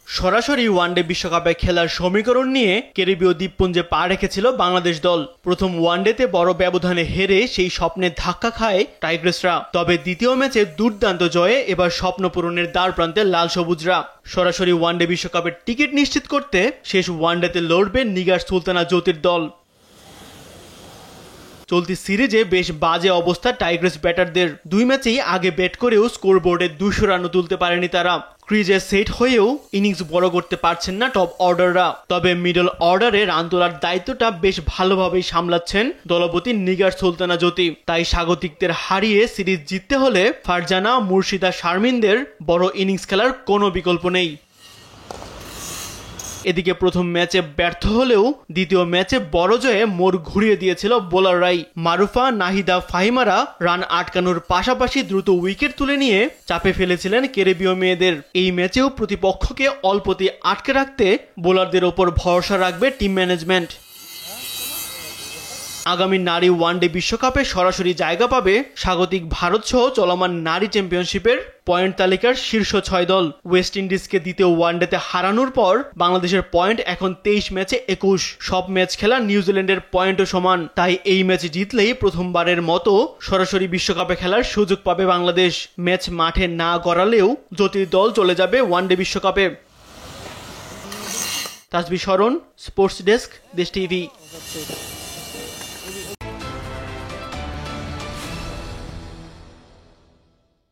সরাসরি ওয়ানডে বিশ্বকাপে খেলার সমীকরণ নিয়ে ক্যারিবীয় দ্বীপপুঞ্জে পা রেখেছিল বাংলাদেশ দল। প্রথম ওয়ানডেতে বড় ব্যবধানে হেরে সেই স্বপ্নে ধাক্কা খায় টাইগ্রেসরা। তবে দ্বিতীয় ম্যাচে দুর্দান্ত জয়ে এবার স্বপ্ন পূরণের দ্বারপ্রান্তে লাল সবুজরা। সরাসরি ওয়ানডে বিশ্বকাপের টিকিট নিশ্চিত করতে শেষ ওয়ানডেতে লড়বে নিগার সুলতানা জ্যোতির দল। চলতি সিরিজে বেশ বাজে অবস্থা টাইগ্রেস ব্যাটারদের। দুই ম্যাচেই আগে ব্যাট করেও স্কোরবোর্ডে 200 রানও তুলতে পারেনি তারা। ক্রিজে সেট হয়েও ইনিংস বড় করতে পারছেন না টপ অর্ডাররা। তবে মিডল অর্ডারে রান তোলার দায়িত্বটা বেশ ভালোভাবেই সামলাচ্ছেন দলপতি নিগার সুলতানা জ্যোতি। তাই স্বাগতিকদের হারিয়ে সিরিজ জিততে হলে ফারজানা, মুর্শিদা, শারমিনদের বড় ইনিংস খেলার কোনো বিকল্প নেই। এদিকে প্রথম ম্যাচে ব্যর্থ হলেও দ্বিতীয় ম্যাচে বড় জয়ে মোড় ঘুরিয়ে দিয়েছিল বোলাররাই। মারুফা, নাহিদা, ফাহিমারা রান আটকানোর পাশাপাশি দ্রুত উইকেট তুলে নিয়ে চাপে ফেলেছিলেন ক্যারিবীয় মেয়েদের। এই ম্যাচেও প্রতিপক্ষকে অল্পতে আটকে রাখতে বোলারদের ওপর ভরসা রাখবে টিম ম্যানেজমেন্ট। আগামী নারী ওয়ানডে বিশ্বকাপে সরাসরি জায়গা পাবে স্বাগতিক ভারত সহ চলমান নারী চ্যাম্পিয়নশিপের পয়েন্ট তালিকার শীর্ষ 6 দল। ওয়েস্ট ইন্ডিজকে দ্বিতীয় ওয়ানডেতে হারানোর পর বাংলাদেশের পয়েন্ট এখন 23 ম্যাচে 21। সব ম্যাচ খেলা নিউজিল্যান্ডের পয়েন্টও সমান। তাই এই ম্যাচ জিতলেই প্রথমবারের মতো সরাসরি বিশ্বকাপে খেলার সুযোগ পাবে বাংলাদেশ। ম্যাচ মাঠে না গড়ালেও জ্যোতির দল চলে যাবে ওয়ানডে বিশ্বকাপে। তাসবিহ শরণ, স্পোর্টস ডেস্ক, দেশ টিভি।